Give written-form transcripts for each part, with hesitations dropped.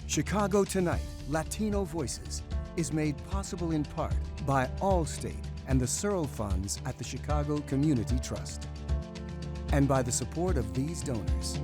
Chicago Tonight, Latino Voices is made possible in part by Allstate and the Searle Funds at the Chicago Community Trust, and by the support of these donors.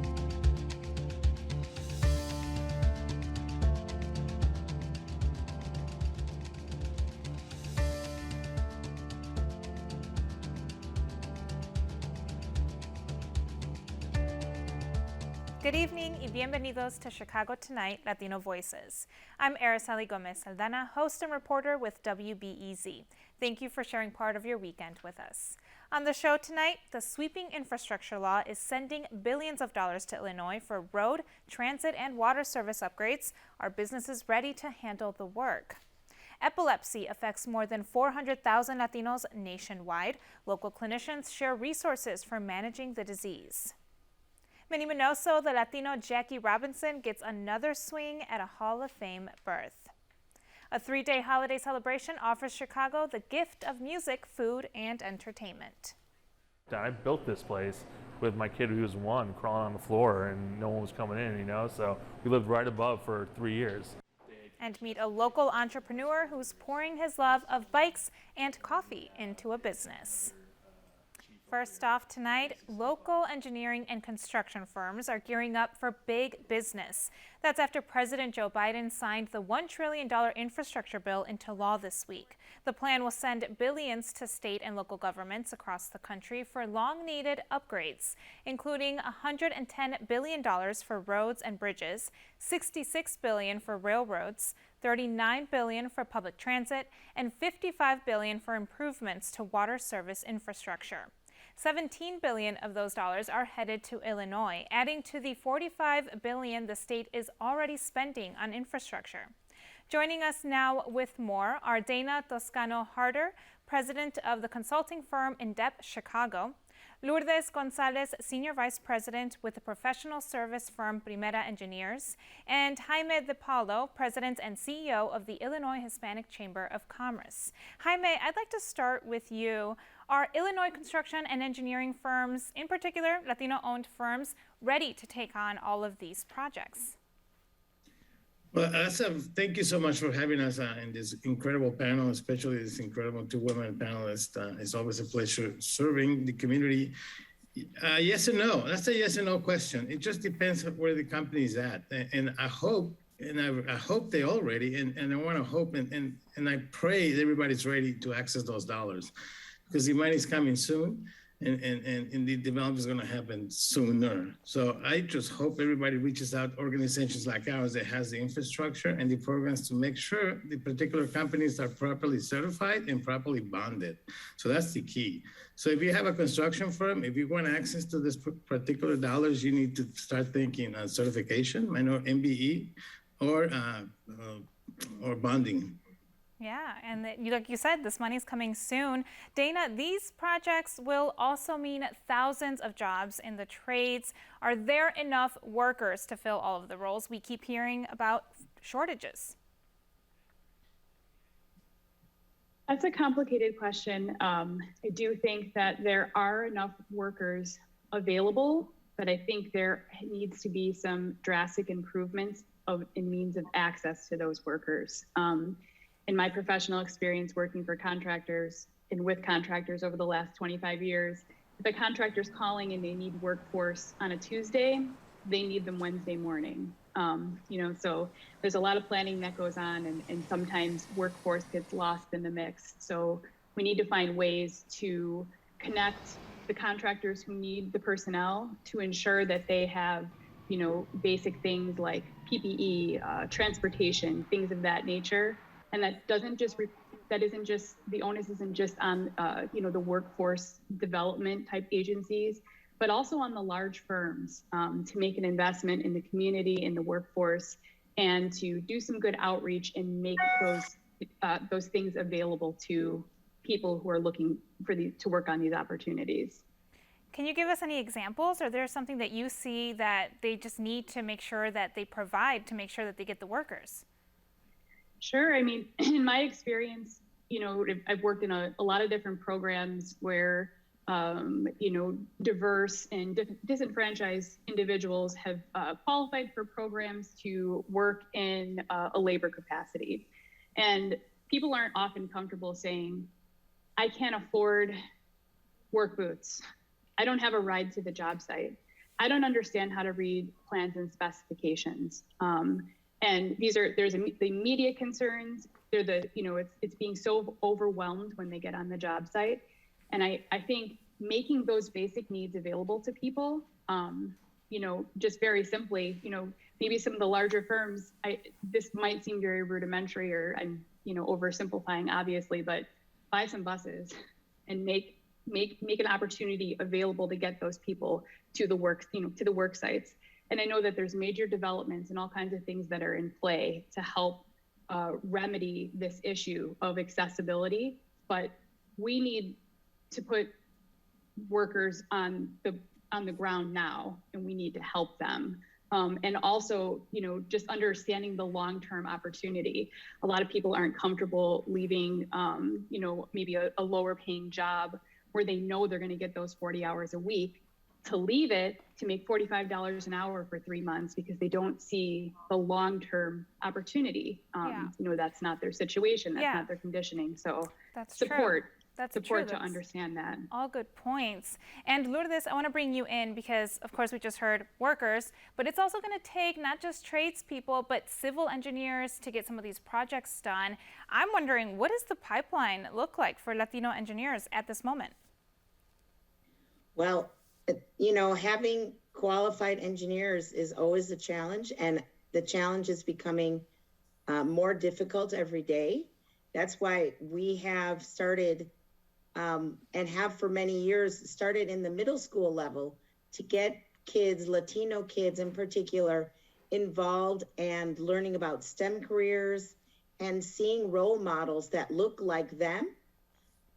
Good evening y bienvenidos to Chicago Tonight, Latino Voices. I'm Araceli Gomez Saldana, host and reporter with WBEZ. Thank you for sharing part of your weekend with us. On the show tonight, the sweeping infrastructure law is sending billions of dollars to Illinois for road, transit, and water service upgrades. Are businesses ready to handle the work? Epilepsy affects more than 400,000 Latinos nationwide. Local clinicians share resources for managing the disease. Minnie Minoso, the Latino Jackie Robinson, gets another swing at a Hall of Fame berth. A three-day holiday celebration offers Chicago the gift of music, food, and entertainment. I built this place with my kid who was 1 crawling on the floor and no one was coming in, so we lived right above for 3 years. And meet a local entrepreneur who's pouring his love of bikes and coffee into a business. First off tonight, local engineering and construction firms are gearing up for big business. That's after President Joe Biden signed the $1 trillion infrastructure bill into law this week. The plan will send billions to state and local governments across the country for long-needed upgrades, including $110 billion for roads and bridges, $66 billion for railroads, $39 billion for public transit, and $55 billion for improvements to water service infrastructure. $17 billion of those dollars are headed to Illinois, adding to the $45 billion the state is already spending on infrastructure. Joining us now with more are Dana Toscano-Harder, president of the consulting firm In-Depth Chicago, Lourdes Gonzalez, Senior Vice President with the professional service firm Primera Engineers, and Jaime De Paulo, President and CEO of the Illinois Hispanic Chamber of Commerce. Jaime, I'd like to start with you. Are Illinois construction and engineering firms, in particular Latino-owned firms, ready to take on all of these projects? Well, thank you so much for having us in this incredible panel, especially this incredible 2 women panelists. It's always a pleasure serving the community. Yes and no. That's a yes and no question. It just depends on where the company is at. And I hope, I hope they're all ready, and I want to hope and I pray that everybody's ready to access those dollars, because the money is coming soon. And the development is going to happen sooner. So I just hope everybody reaches out, organizations like ours that has the infrastructure and the programs to make sure the particular companies are properly certified and properly bonded. So that's the key. So if you have a construction firm, if you want access to this particular dollars, you need to start thinking certification, MBE, or bonding. Yeah, and like you said, this money's coming soon. Dana, these projects will also mean thousands of jobs in the trades. Are there enough workers to fill all of the roles? We keep hearing about shortages. That's a complicated question. I do think that there are enough workers available, but I think there needs to be some drastic improvements in means of access to those workers. In my professional experience working for contractors and with contractors over the last 25 years, if a contractor's calling and they need workforce on a Tuesday, they need them Wednesday morning. So there's a lot of planning that goes on, and sometimes workforce gets lost in the mix. So we need to find ways to connect the contractors who need the personnel to ensure that they have, basic things like PPE, transportation, things of that nature. And that isn't just the onus isn't just on the workforce development type agencies, but also on the large firms to make an investment in the community, in the workforce, and to do some good outreach and make those things available to people who are looking to work on these opportunities. Can you give us any examples? Or there's something that you see that they just need to make sure that they provide to make sure that they get the workers? Sure. I mean, in my experience, I've worked in a lot of different programs where diverse and disenfranchised individuals have qualified for programs to work in a labor capacity. And people aren't often comfortable saying, I can't afford work boots. I don't have a ride to the job site. I don't understand how to read plans and specifications. And there's the immediate concerns. It's being so overwhelmed when they get on the job site. And I think making those basic needs available to people, just very simply, maybe some of the larger firms, this might seem very rudimentary or I'm, oversimplifying obviously, but buy some buses and make an opportunity available to get those people to the work, to the work sites. And I know that there's major developments and all kinds of things that are in play to help remedy this issue of accessibility, but we need to put workers on the ground now, and we need to help them. And also, just understanding the long-term opportunity. A lot of people aren't comfortable leaving, maybe a lower paying job where they know they're going to get those 40 hours a week, to leave it to make $45 an hour for 3 months because they don't see the long-term opportunity. That's not their situation. That's not their conditioning. So that's support. True. That's support true. to understand that. All good points. And Lourdes, I want to bring you in because, of course, we just heard workers, but it's also going to take not just tradespeople, but civil engineers to get some of these projects done. I'm wondering, what does the pipeline look like for Latino engineers at this moment? Well, having qualified engineers is always a challenge, and the challenge is becoming more difficult every day. That's why we have started and have for many years started in the middle school level to get kids, Latino kids in particular, involved and learning about STEM careers and seeing role models that look like them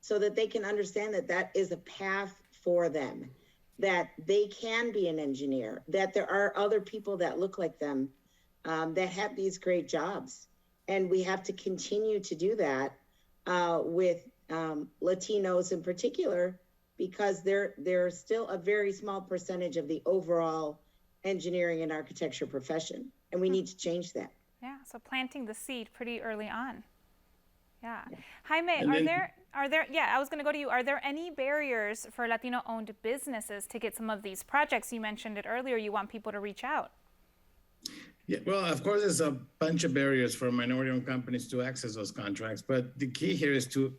so that they can understand that that is a path for them, that they can be an engineer, that there are other people that look like them that have these great jobs. And we have to continue to do that with Latinos in particular, because they're still a very small percentage of the overall engineering and architecture profession. And we need to change that. Yeah, so planting the seed pretty early on. Yeah. Jaime, are there, I was going to go to you. Are there any barriers for Latino-owned businesses to get some of these projects? You mentioned it earlier, you want people to reach out. Yeah, well, of course, there's a bunch of barriers for minority-owned companies to access those contracts, but the key here is to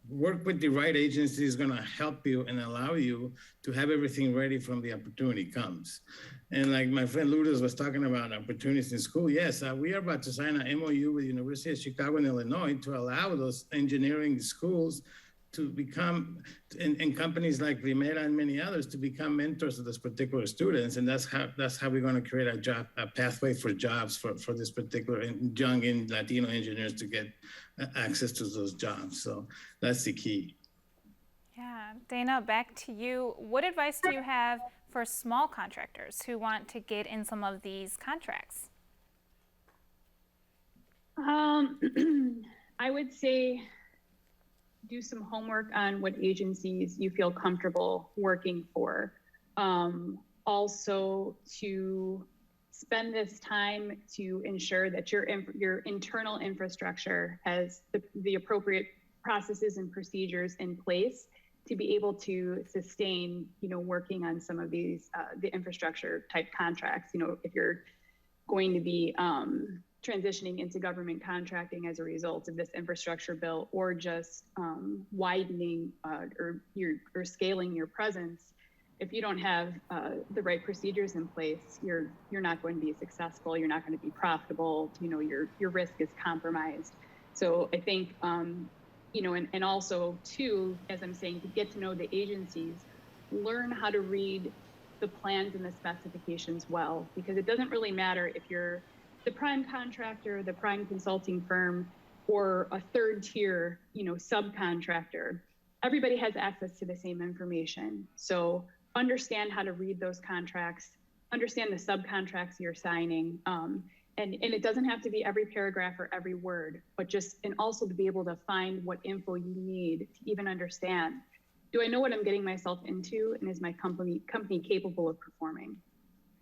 work with the right agency is going to help you and allow you to have everything ready from the opportunity comes. And like my friend Lourdes was talking about opportunities in school, yes, we are about to sign an MOU with the University of Chicago in Illinois to allow those engineering schools to become, and companies like Primera and many others, to become mentors of those particular students. And that's how we're going to create a pathway for jobs for this particular young and Latino engineers to get access to those jobs. So that's the key. Yeah, Dana, back to you. What advice do you have for small contractors who want to get in some of these contracts? I would say do some homework on what agencies you feel comfortable working for. Also to spend this time to ensure that your internal infrastructure has the appropriate processes and procedures in place to be able to sustain, working on some of these, the infrastructure type contracts. If you're going to be transitioning into government contracting as a result of this infrastructure bill, or just widening or scaling your presence, if you don't have the right procedures in place, you're not going to be successful. You're not going to be profitable. Your risk is compromised. So I think, and also too, as I'm saying, to get to know the agencies, learn how to read the plans and the specifications well, because it doesn't really matter if you're the prime contractor, the prime consulting firm, or a third tier, subcontractor. Everybody has access to the same information. So understand how to read those contracts, understand the subcontracts you're signing. And it doesn't have to be every paragraph or every word, but and also to be able to find what info you need to even understand do I know what I'm getting myself into, and is my company capable of performing?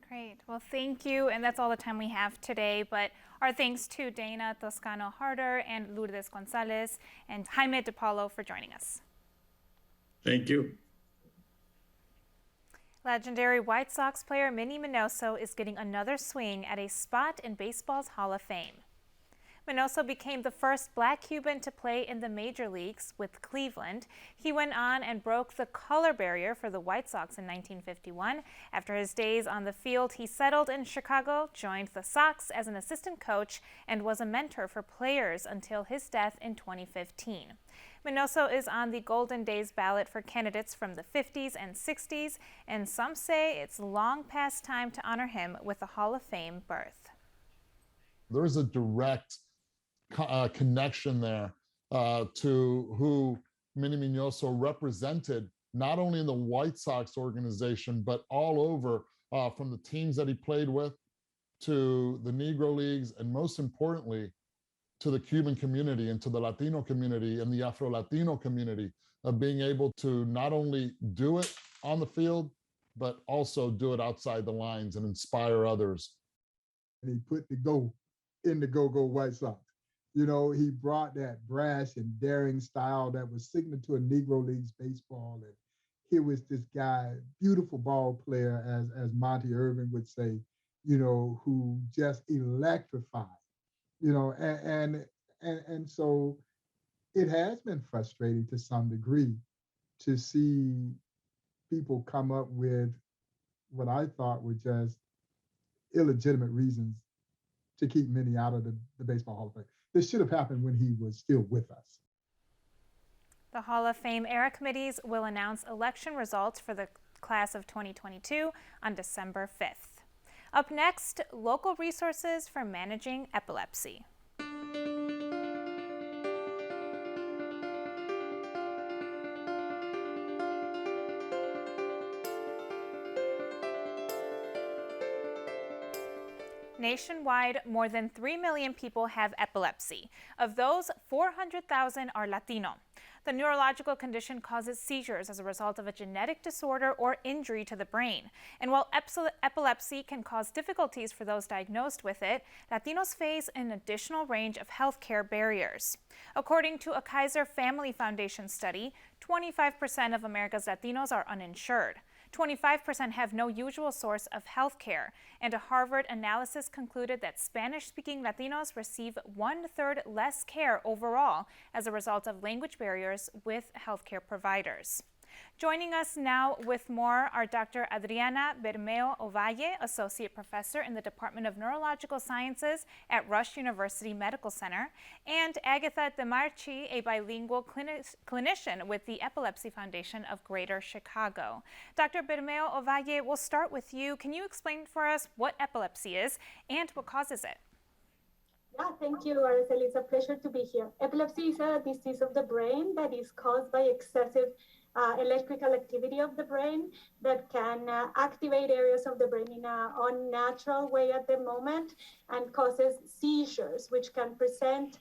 Great. Well, thank you. And that's all the time we have today. But our thanks to Dana Toscano Harder and Lourdes Gonzalez and Jaime DePaulo for joining us. Thank you. Legendary White Sox player Minnie Minoso is getting another swing at a spot in baseball's Hall of Fame. Minoso became the first Black Cuban to play in the major leagues with Cleveland. He went on and broke the color barrier for the White Sox in 1951. After his days on the field, he settled in Chicago, joined the Sox as an assistant coach, and was a mentor for players until his death in 2015. Minoso is on the Golden Days ballot for candidates from the 50s and 60s, and some say it's long past time to honor him with a Hall of Fame berth. There is a direct connection there to who Minnie Minoso represented, not only in the White Sox organization, but all over, from the teams that he played with to the Negro Leagues, and most importantly, to the Cuban community and to the Latino community and the Afro-Latino community, of being able to not only do it on the field, but also do it outside the lines and inspire others. And he put the go in the Go-Go White Sox. You know, he brought that brash and daring style that was signature to a Negro Leagues baseball. And here was this guy, beautiful ball player, as Monty Irvin would say, you know, who just electrified, you know, and so it has been frustrating to some degree to see people come up with what I thought were just illegitimate reasons to keep Minnie out of the Baseball Hall of Fame. This should have happened when he was still with us. The Hall of Fame era committees will announce election results for the class of 2022 on December 5th. Up next, local resources for managing epilepsy. Nationwide, more than 3 million people have epilepsy. Of those, 400,000 are Latino. The neurological condition causes seizures as a result of a genetic disorder or injury to the brain. And while epilepsy can cause difficulties for those diagnosed with it, Latinos face an additional range of healthcare barriers. According to a Kaiser Family Foundation study, 25% of America's Latinos are uninsured. 25% have no usual source of health care, and a Harvard analysis concluded that Spanish-speaking Latinos receive 1/3 less care overall as a result of language barriers with healthcare providers. Joining us now with more are Dr. Adriana Bermeo Ovalle, Associate Professor in the Department of Neurological Sciences at Rush University Medical Center, and Agatha DeMarchi, a bilingual clinician with the Epilepsy Foundation of Greater Chicago. Dr. Bermeo Ovalle, we'll start with you. Can you explain for us what epilepsy is and what causes it? Yeah, thank you, Araceli. It's a pleasure to be here. Epilepsy is a disease of the brain that is caused by excessive electrical activity of the brain that can activate areas of the brain in an unnatural way at the moment and causes seizures, which can present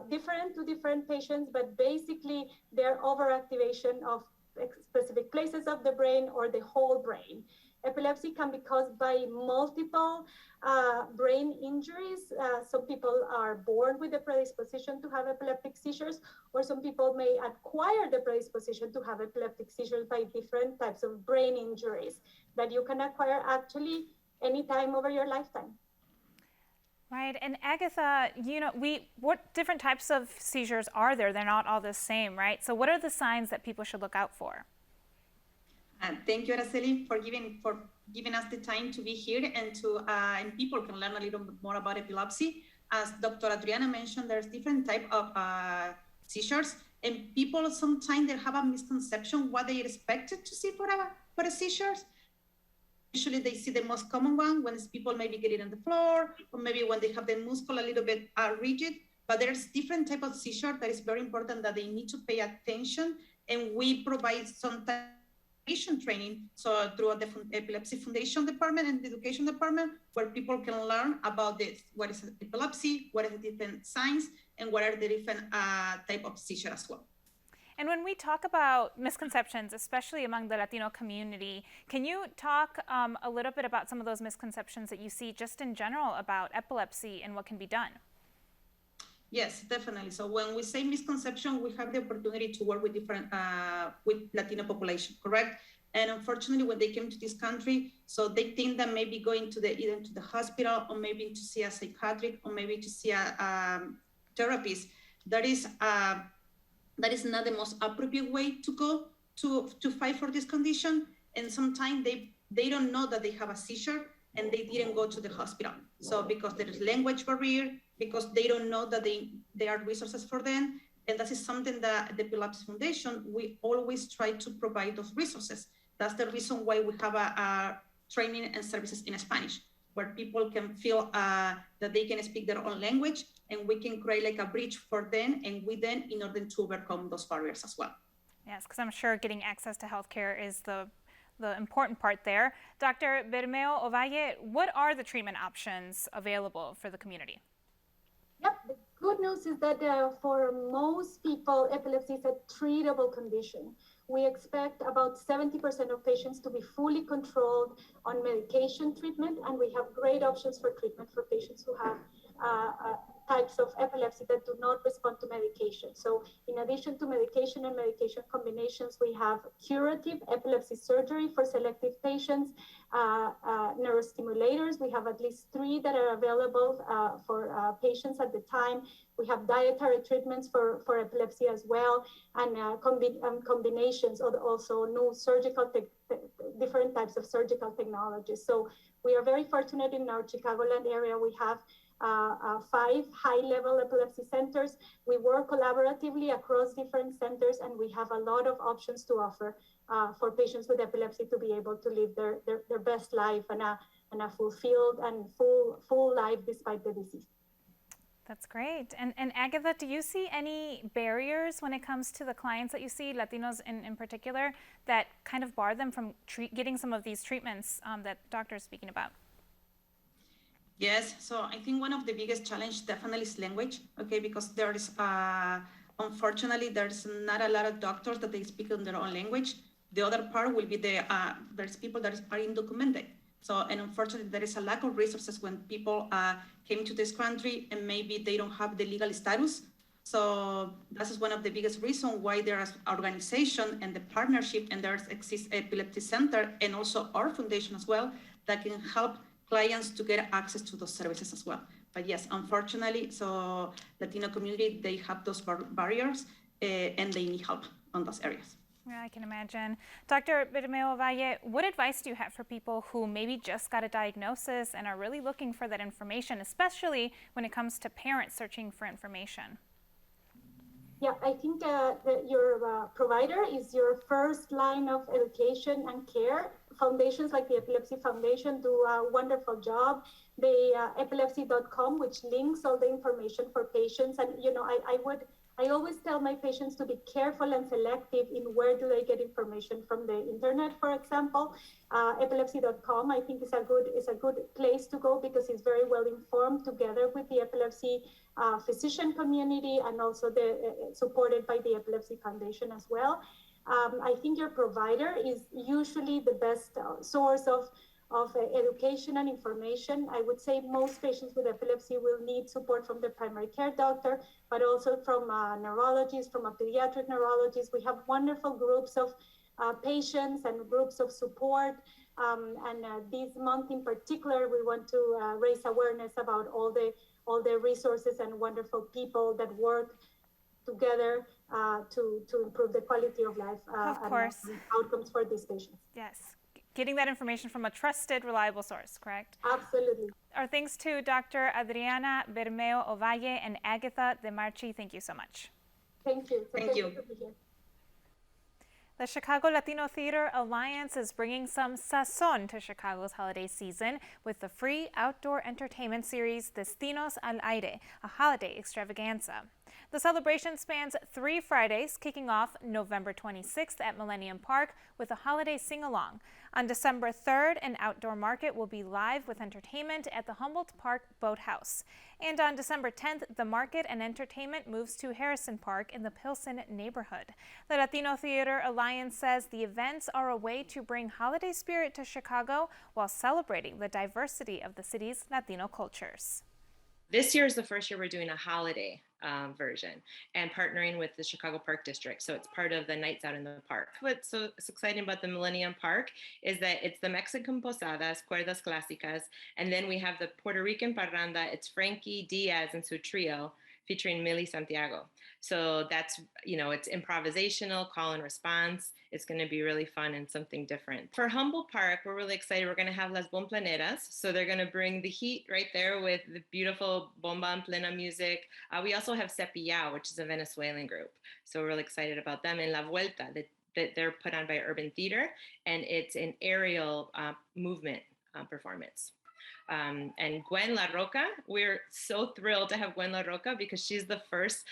different to different patients, but basically they're overactivation of specific places of the brain or the whole brain. Epilepsy can be caused by multiple brain injuries. Some people are born with the predisposition to have epileptic seizures, or some people may acquire the predisposition to have epileptic seizures by different types of brain injuries that you can acquire actually anytime over your lifetime. Right, and Agatha, you know, what different types of seizures are there? They're not all the same, right? So what are the signs that people should look out for? Thank you, Araceli, for giving us the time to be here and people can learn a little bit more about epilepsy. As Dr. Adriana mentioned, there's different type of seizures, and people sometimes they have a misconception what they expected to see for a seizures. Usually they see the most common one when people maybe getting on the floor, or maybe when they have the muscle a little bit rigid. But there's different type of seizure that is very important that they need to pay attention, and we provide some training, so through the Epilepsy Foundation Department and the Education Department, where people can learn about this, what is epilepsy, what are the different signs, and what are the different type of seizure as well. And when we talk about misconceptions, especially among the Latino community, can you talk a little bit about some of those misconceptions that you see just in general about epilepsy and what can be done? Yes, definitely. So when we say misconception, we have the opportunity to work with different, with Latino population, correct? And unfortunately, when they came to this country, so they think that maybe going to either to the hospital or maybe to see a psychiatric or maybe to see a therapist, that is not the most appropriate way to go to fight for this condition. And sometimes they don't know that they have a seizure and they didn't go to the hospital. So because there is language barrier, because they don't know that there are resources for them. And that is something that the Epilepsy Foundation, we always try to provide those resources. That's the reason why we have a training and services in Spanish, where people can feel that they can speak their own language, and we can create like a bridge for them and with them in order to overcome those barriers as well. Yes, because I'm sure getting access to healthcare is the important part there. Dr. Bermeo Ovalle, what are the treatment options available for the community? Yep, the good news is that for most people, epilepsy is a treatable condition. We expect about 70% of patients to be fully controlled on medication treatment, and we have great options for treatment for patients who have types of epilepsy that do not respond to medication. So in addition to medication and medication combinations, we have curative epilepsy surgery for selective patients, neurostimulators. We have at least 3 that are available for patients at the time. We have dietary treatments for epilepsy as well, and combinations of also new surgical, different types of surgical technologies. So we are very fortunate in our Chicagoland area. We have 5 high-level epilepsy centers. We work collaboratively across different centers, and we have a lot of options to offer for patients with epilepsy to be able to live their best life and a fulfilled and full life despite the disease. That's great. And Agatha, do you see any barriers when it comes to the clients that you see, Latinos in particular, that kind of bar them from getting some of these treatments that doctors are speaking about? Yes, so I think one of the biggest challenge definitely is language, okay, because there is, unfortunately, there's not a lot of doctors that they speak in their own language. The other part will be there's people that are undocumented. So, and unfortunately, there is a lack of resources when people came to this country and maybe they don't have the legal status. So that is one of the biggest reasons why there is organization and the partnership, and there exists Epilepsy Center and also our foundation as well that can help clients to get access to those services as well. But yes, unfortunately, so Latino community, they have those barriers and they need help on those areas. Yeah, I can imagine. Dr. Bermeo Ovalle, what advice do you have for people who maybe just got a diagnosis and are really looking for that information, especially when it comes to parents searching for information? Yeah, I think that your provider is your first line of education and care. Foundations like the Epilepsy Foundation do a wonderful job. The epilepsy.com, which links all the information for patients. And, you know, I always tell my patients to be careful and selective in where do they get information from the internet, for example. Epilepsy.com, I think, is a good place to go because it's very well informed together with the epilepsy physician community and also supported by the Epilepsy Foundation as well. I think your provider is usually the best source of education and information. I would say most patients with epilepsy will need support from their primary care doctor, but also from neurologists, from a pediatric neurologist. We have wonderful groups of patients and groups of support. And this month in particular, we want to raise awareness about all the resources and wonderful people that work together to improve the quality of life and outcomes for these patients. Yes. Getting that information from a trusted, reliable source, correct? Absolutely. Our thanks to Dr. Adriana Bermeo Ovalle and Agatha De Marchi. Thank you so much. Thank you. Thank you. The Chicago Latino Theater Alliance is bringing some sazon to Chicago's holiday season with the free outdoor entertainment series Destinos al Aire, a holiday extravaganza. The celebration spans 3 Fridays, kicking off November 26th at Millennium Park with a holiday sing-along. On December 3rd, an outdoor market will be live with entertainment at the Humboldt Park Boathouse. And on December 10th, the market and entertainment moves to Harrison Park in the Pilsen neighborhood. The Latino Theater Alliance says the events are a way to bring holiday spirit to Chicago while celebrating the diversity of the city's Latino cultures. This year is the first year we're doing a holiday version and partnering with the Chicago Park District. So it's part of the Nights Out in the Park. What's so exciting about the Millennium Park is that it's the Mexican posadas, cuerdas clásicas, and then we have the Puerto Rican parranda. It's Frankie Diaz and su trio featuring Millie Santiago. So that's, it's improvisational, call and response. It's going to be really fun and something different. For Humboldt Park, we're really excited. We're going to have Las Bomplaneras. So they're going to bring the heat right there with the beautiful bomba en plena music. We also have Cepillao, which is a Venezuelan group. So we're really excited about them. And La Vuelta, that they're put on by Urban Theater, and it's an aerial movement performance. And Gwen La Roca, we're so thrilled to have Gwen La Roca because she's the first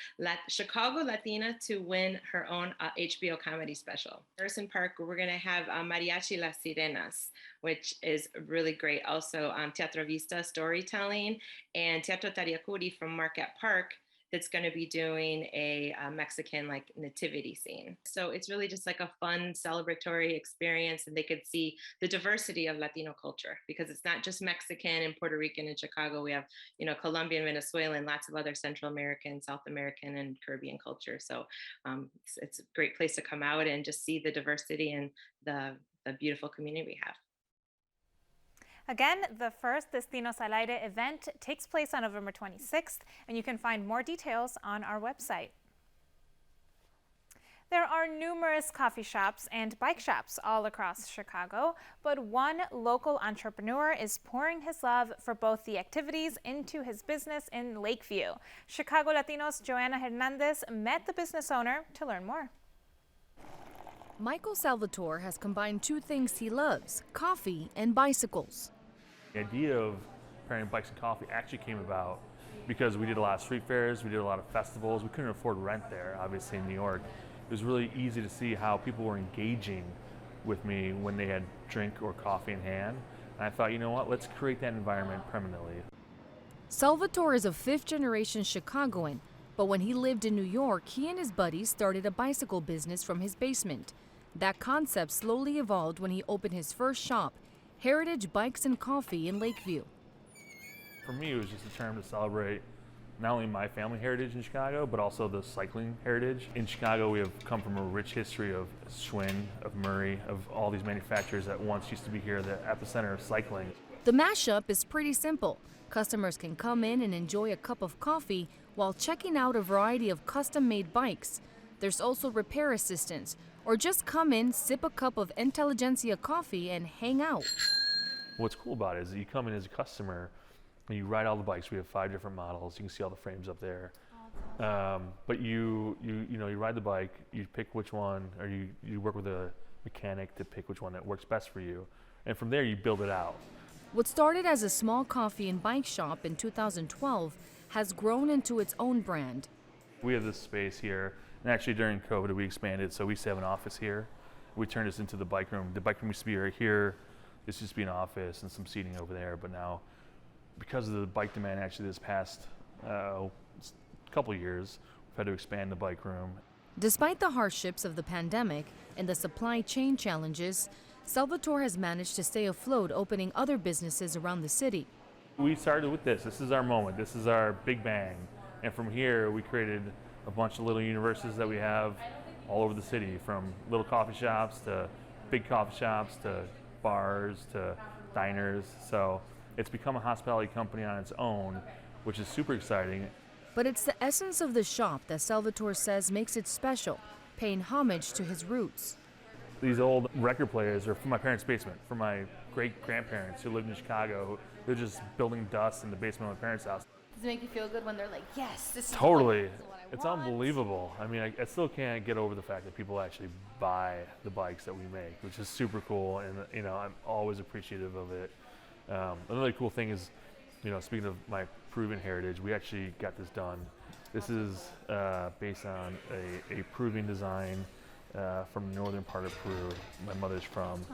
Chicago Latina to win her own HBO comedy special. Harrison Park, we're going to have Mariachi Las Sirenas, which is really great. Also, Teatro Vista storytelling, and Teatro Tariacuri from Marquette Park that's going to be doing a Mexican nativity scene. So it's really just like a fun celebratory experience, and they could see the diversity of Latino culture because it's not just Mexican and Puerto Rican in Chicago. We have, Colombian, Venezuelan, lots of other Central American, South American, and Caribbean culture. So it's a great place to come out and just see the diversity and the beautiful community we have. Again, the first Destinos al Aire event takes place on November 26th, and you can find more details on our website. There are numerous coffee shops and bike shops all across Chicago, but one local entrepreneur is pouring his love for both the activities into his business in Lakeview. Chicago Latino's Joanna Hernandez met the business owner to learn more. Michael Salvatore has combined two things he loves, coffee and bicycles. The idea of pairing bikes and coffee actually came about because we did a lot of street fairs, we did a lot of festivals. We couldn't afford rent there, obviously, in New York. It was really easy to see how people were engaging with me when they had drink or coffee in hand. And I thought, you know what, let's create that environment permanently. Salvatore is a fifth-generation Chicagoan, but when he lived in New York, he and his buddies started a bicycle business from his basement. That concept slowly evolved when he opened his first shop, Heritage Bikes and Coffee in Lakeview. For me, it was just a term to celebrate not only my family heritage in Chicago, but also the cycling heritage. In Chicago, we have come from a rich history of Schwinn, of Murray, of all these manufacturers that once used to be here, the epicenter of cycling. The mashup is pretty simple. Customers can come in and enjoy a cup of coffee while checking out a variety of custom-made bikes. There's also repair assistance, or just come in, sip a cup of Intelligentsia coffee, and hang out. What's cool about it is that you come in as a customer and you ride all the bikes. We have 5 different models. You can see all the frames up there. But you ride the bike, you pick which one, or you work with a mechanic to pick which one that works best for you. And from there, you build it out. What started as a small coffee and bike shop in 2012 has grown into its own brand. We have this space here, and actually during COVID, we expanded, so we used to have an office here. We turned this into the bike room. The bike room used to be right here. This used to be an office and some seating over there, but now, because of the bike demand actually this past couple years, we've had to expand the bike room. Despite the hardships of the pandemic and the supply chain challenges, Salvatore has managed to stay afloat, opening other businesses around the city. We started with this. This is our moment. This is our big bang. And from here, we created a bunch of little universes that we have all over the city, from little coffee shops to big coffee shops to bars to diners. So it's become a hospitality company on its own, which is super exciting. But it's the essence of the shop that Salvatore says makes it special, paying homage to his roots. These old record players are from my parents' basement, from my great-grandparents who lived in Chicago. They're just building dust in the basement of my parents' house. Does it make you feel good when they're like, yes, this is totally. What I It's want? unbelievable. I mean, I still can't get over the fact that people actually buy the bikes that we make, which is super cool, and I'm always appreciative of it. Another cool thing is, speaking of my proven heritage, we actually got this done This is based on a Peruvian design from the northern part of Peru. My mother's from.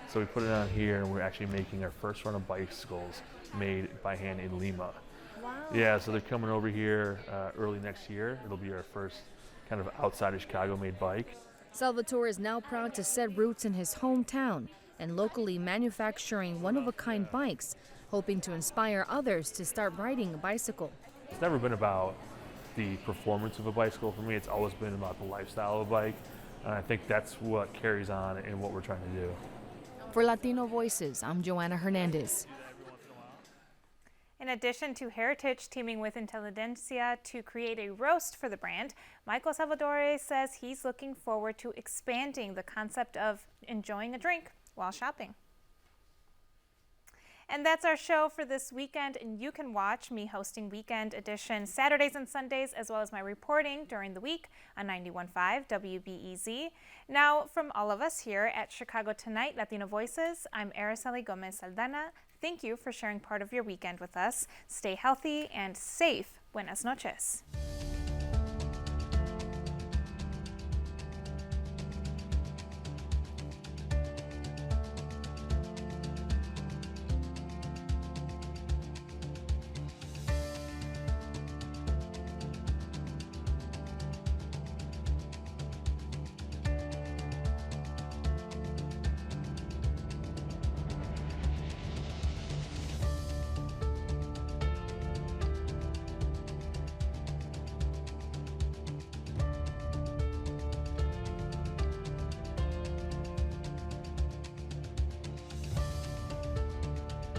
So we put it on here, and we're actually making our first run of bicycles made by hand in Lima. Wow. Yeah, so they're coming over here early next year. It'll be our first kind of outside of Chicago made bike. Salvatore is now proud to set roots in his hometown and locally manufacturing one-of-a-kind bikes, hoping to inspire others to start riding a bicycle. It's never been about the performance of a bicycle for me. It's always been about the lifestyle of a bike. And I think that's what carries on in what we're trying to do. For Latino Voices, I'm Joanna Hernandez. In addition to Heritage teaming with Intelligentsia to create a roast for the brand, Michael Salvatore says he's looking forward to expanding the concept of enjoying a drink while shopping. And that's our show for this weekend, and you can watch me hosting Weekend Edition Saturdays and Sundays, as well as my reporting during the week on 91.5 WBEZ. Now, from all of us here at Chicago Tonight, Latino Voices, I'm Araceli Gomez Saldana. Thank you for sharing part of your weekend with us. Stay healthy and safe. Buenas noches.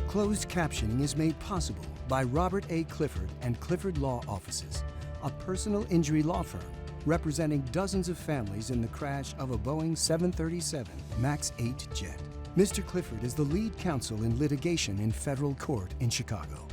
Closed captioning is made possible by Robert A. Clifford and Clifford Law Offices, a personal injury law firm representing dozens of families in the crash of a Boeing 737 MAX 8 jet. Mr. Clifford is the lead counsel in litigation in federal court in Chicago.